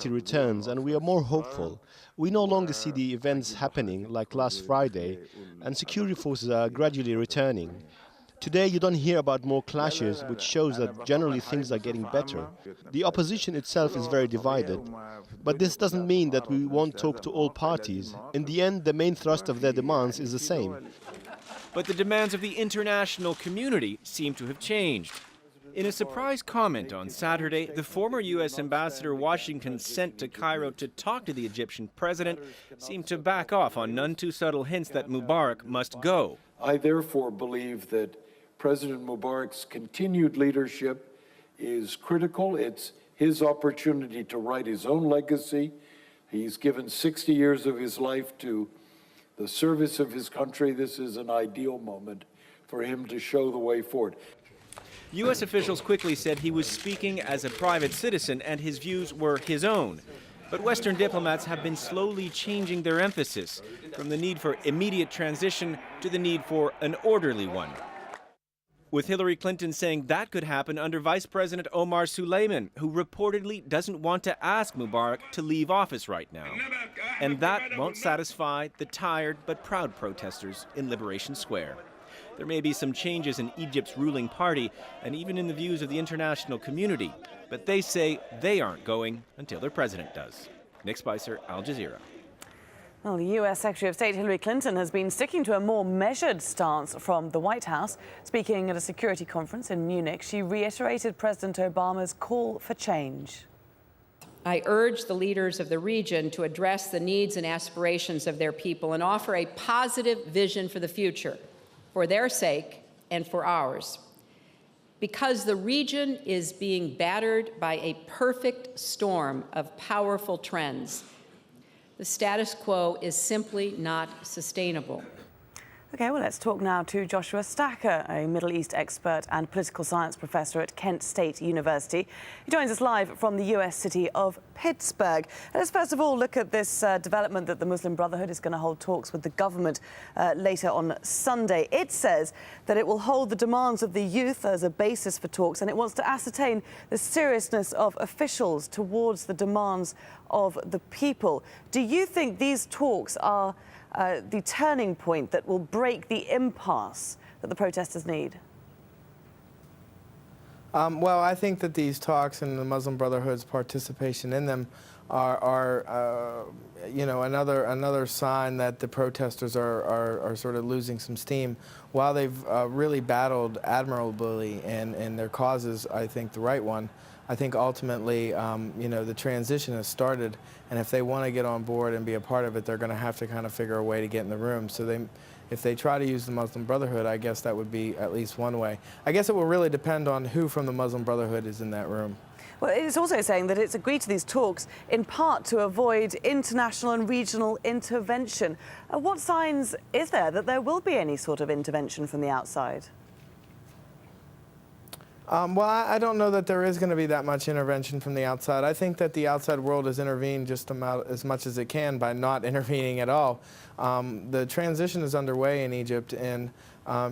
normality returns and we are more hopeful. We no longer see the events happening like last Friday, and security forces are gradually returning. Today you don't hear about more clashes, which shows that generally things are getting better. The opposition itself is very divided. But this doesn't mean that we won't talk to all parties. In the end, the main thrust of their demands is the same. But the demands of the international community seem to have changed. In a surprise comment on Saturday, the former U.S. ambassador Washington sent to Cairo to talk to the Egyptian president seemed to back off on none too subtle hints that Mubarak must go. I therefore believe that President Mubarak's continued leadership is critical. It's his opportunity to write his own legacy. He's given 60 years of his life to the service of his country. This is an ideal moment for him to show the way forward. U.S. officials quickly said he was speaking as a private citizen and his views were his own. But Western diplomats have been slowly changing their emphasis from the need for immediate transition to the need for an orderly one. With Hillary Clinton saying that could happen under Vice President Omar Suleiman, who reportedly doesn't want to ask Mubarak to leave office right now. And that won't satisfy the tired but proud protesters in Liberation Square. There may be some changes in Egypt's ruling party and even in the views of the international community, but they say they aren't going until their president does. Nick Spicer, Al Jazeera. Well, the U.S. Secretary of State Hillary Clinton has been sticking to a more measured stance from the White House. Speaking at a security conference in Munich, she reiterated President Obama's call for change. I urge the leaders of the region to address the needs and aspirations of their people and offer a positive vision for the future, for their sake and for ours. Because the region is being battered by a perfect storm of powerful trends, the status quo is simply not sustainable. OK, well, let's talk now to Joshua Stacker, a Middle East expert and political science professor at Kent State University. He joins us live from the US city of Pittsburgh. Let's first of all look at this development that the Muslim Brotherhood is going to hold talks with the government later on Sunday. It says that it will hold the demands of the youth as a basis for talks, and it wants to ascertain the seriousness of officials towards the demands of the people. Do you think these talks are the turning point that will break the impasse that the protesters need? Well, I think that these talks and the Muslim Brotherhood's participation in them are you know, another sign that the protesters are sort of losing some steam. While they've really battled admirably and their cause is, I think, the right one, I think ultimately, you know, the transition has started, and if they want to get on board and be a part of it, they're going to have to kind of figure a way to get in the room. So if they try to use the Muslim Brotherhood, I guess that would be at least one way. I guess it will really depend on who from the Muslim Brotherhood is in that room. Well, it's also saying that it's agreed to these talks in part to avoid international and regional intervention. What signs is there that there will be any sort of intervention from the outside? Well, I don't know that there is going to be that much intervention from the outside. I think that the outside world has intervened just about as much as it can by not intervening at all. The transition is underway in Egypt, and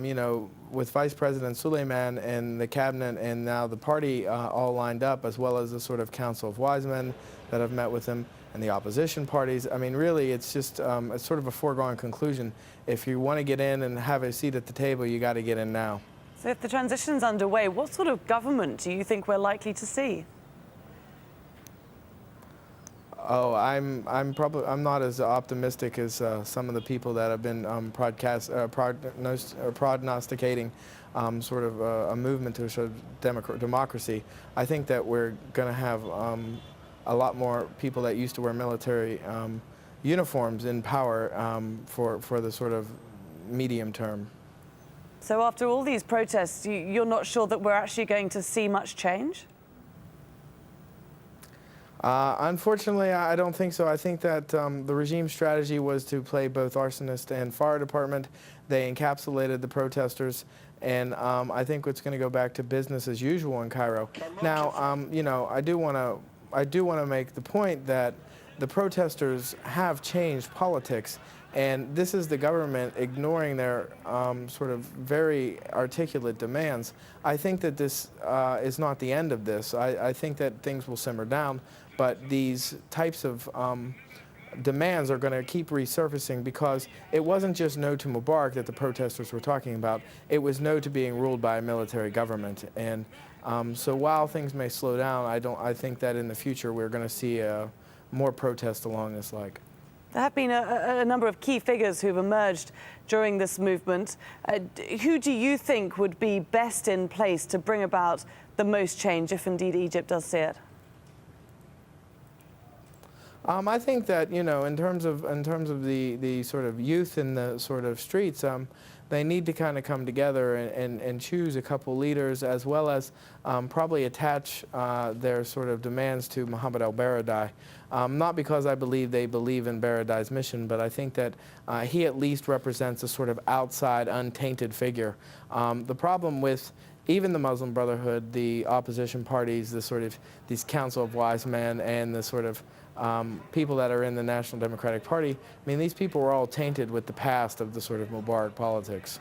you know, with Vice President Suleiman and the cabinet and now the party all lined up, as well as the sort of Council of Wise Men that have met with him and the opposition parties. I mean, really, it's just it's sort of a foregone conclusion. If you want to get in and have a seat at the table, you got to get in now. So if the transition's underway, what sort of government do you think we're likely to see? Oh, I'm not as optimistic as some of the people that have been prognosticating sort of a movement to show democracy. I think that we're going to have a lot more people that used to wear military uniforms in power for the sort of medium term. So after all these protests, you're not sure that we're actually going to see much change? Unfortunately, I don't think so. I think that the regime's strategy was to play both arsonist and fire department. They encapsulated the protesters, and I think it's going to go back to business as usual in Cairo. Now, you know, I do want to make the point that the protesters have changed politics. And this is the government ignoring their sort of very articulate demands. I think that this is not the end of this. I think that things will simmer down. but these types of demands are going to keep resurfacing because it wasn't just no to Mubarak that the protesters were talking about. It was no to being ruled by a military government. And so while things may slow down, I think that in the future we're going to see more protests along this like. There have been a number of key figures who've emerged during this movement. Who do you think would be best in place to bring about the most change, if indeed Egypt does see it? I think that, you know, in terms of the sort of youth in the sort of streets, they need to kind of come together and choose a couple leaders, as well as probably attach their sort of demands to Mohammed al-Baradei. Not because I believe they believe in Baradei's mission, but I think that he at least represents a sort of outside, untainted figure. The problem with even the Muslim Brotherhood, the opposition parties, the sort of these Council of Wise Men, and the sort of people that are in the National Democratic Party, I mean, these people were all tainted with the past of the sort of Mubarak politics.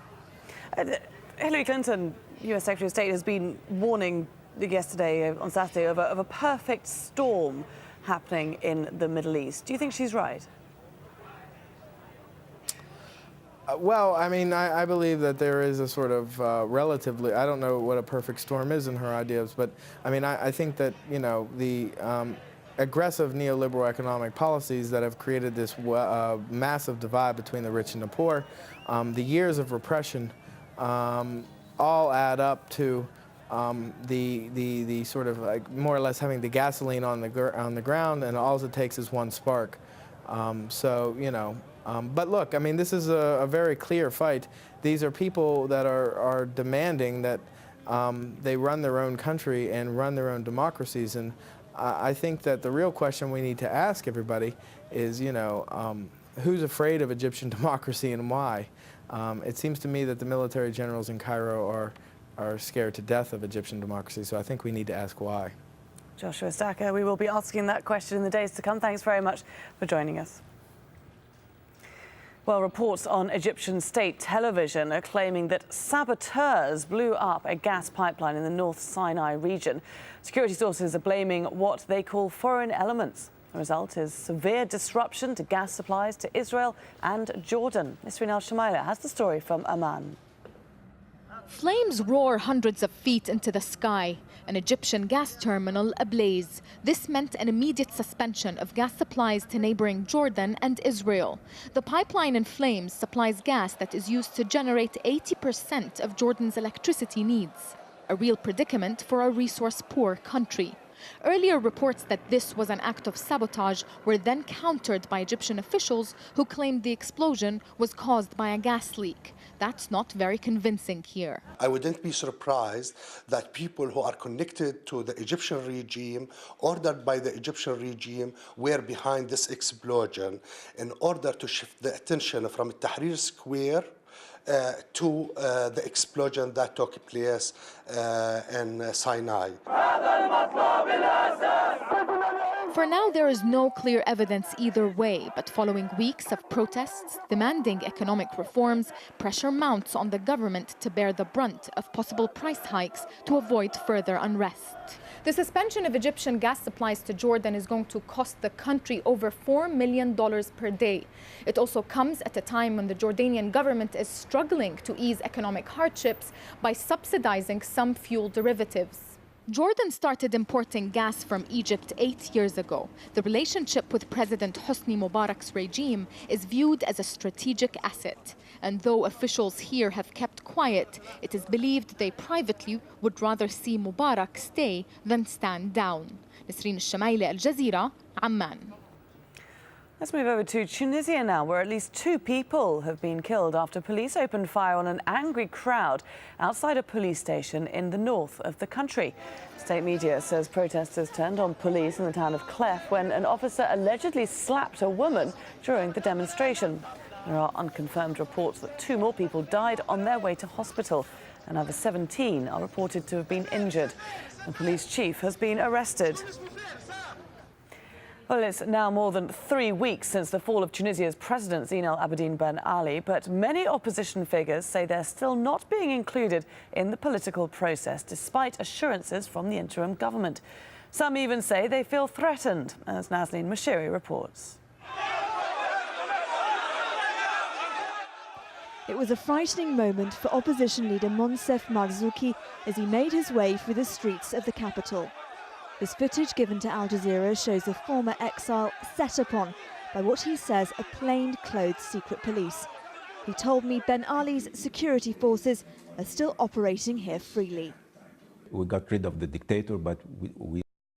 Hillary Clinton, US Secretary of State, has been warning yesterday, on Saturday, of a perfect storm happening in the Middle East. Do you think she's right? Well, I mean, I believe that there is a sort of relatively, I don't know what a perfect storm is in her ideas, but I mean, I think that, you know, the aggressive neoliberal economic policies that have created this massive divide between the rich and the poor, the years of repression all add up to the sort of like more or less having the gasoline on the ground, and all it takes is one spark. So, you know, but look, I mean, this is a very clear fight. These are people that are demanding that they run their own country and run their own democracies. And I think that the real question we need to ask everybody is, you know, who's afraid of Egyptian democracy and why? It seems to me that the military generals in Cairo are scared to death of Egyptian democracy, so I think we need to ask why. Joshua Stacker, we will be asking that question in the days to come. Thanks very much for joining us. Well, reports on Egyptian state television are claiming that saboteurs blew up a gas pipeline in the North Sinai region. Security sources are blaming what they call foreign elements. The result is severe disruption to gas supplies to Israel and Jordan. Nisreen Al-Shamaila has the story from Amman. Flames roar hundreds of feet into the sky. An Egyptian gas terminal ablaze. This meant an immediate suspension of gas supplies to neighboring Jordan and Israel. The pipeline in flames supplies gas that is used to generate 80% of Jordan's electricity needs. A real predicament for a resource-poor country. Earlier reports that this was an act of sabotage were then countered by Egyptian officials who claimed the explosion was caused by a gas leak. That's not very convincing here. I wouldn't be surprised that people who are connected to the Egyptian regime, ordered by the Egyptian regime, were behind this explosion in order to shift the attention from Tahrir Square to the explosion that took place in Sinai. For now, there is no clear evidence either way, but following weeks of protests demanding economic reforms, pressure mounts on the government to bear the brunt of possible price hikes to avoid further unrest. The suspension of Egyptian gas supplies to Jordan is going to cost the country over $4 million per day. It also comes at a time when the Jordanian government is struggling to ease economic hardships by subsidizing some fuel derivatives. Jordan started importing gas from Egypt 8 years ago. The relationship with President Hosni Mubarak's regime is viewed as a strategic asset. And though officials here have kept quiet, it is believed they privately would rather see Mubarak stay than stand down. Nisreen Al-Shamaila, Al Jazeera, Amman. Let's move over to Tunisia now, where at least 2 people have been killed after police opened fire on an angry crowd outside a police station in the north of the country. State media says protesters turned on police in the town of Clef when an officer allegedly slapped a woman during the demonstration. There are unconfirmed reports that 2 more people died on their way to hospital. Another 17 are reported to have been injured. The police chief has been arrested. Well, it's now more than 3 weeks since the fall of Tunisia's president, Zine El Abidine Ben Ali, but many opposition figures say they're still not being included in the political process, despite assurances from the interim government. Some even say they feel threatened, as Nazanin Moshiri reports. It was a frightening moment for opposition leader Monsef Marzouki as he made his way through the streets of the capital. This footage given to Al Jazeera shows a former exile set upon by what he says are plain-clothes secret police. He told me Ben Ali's security forces are still operating here freely. We got rid of the dictator, but we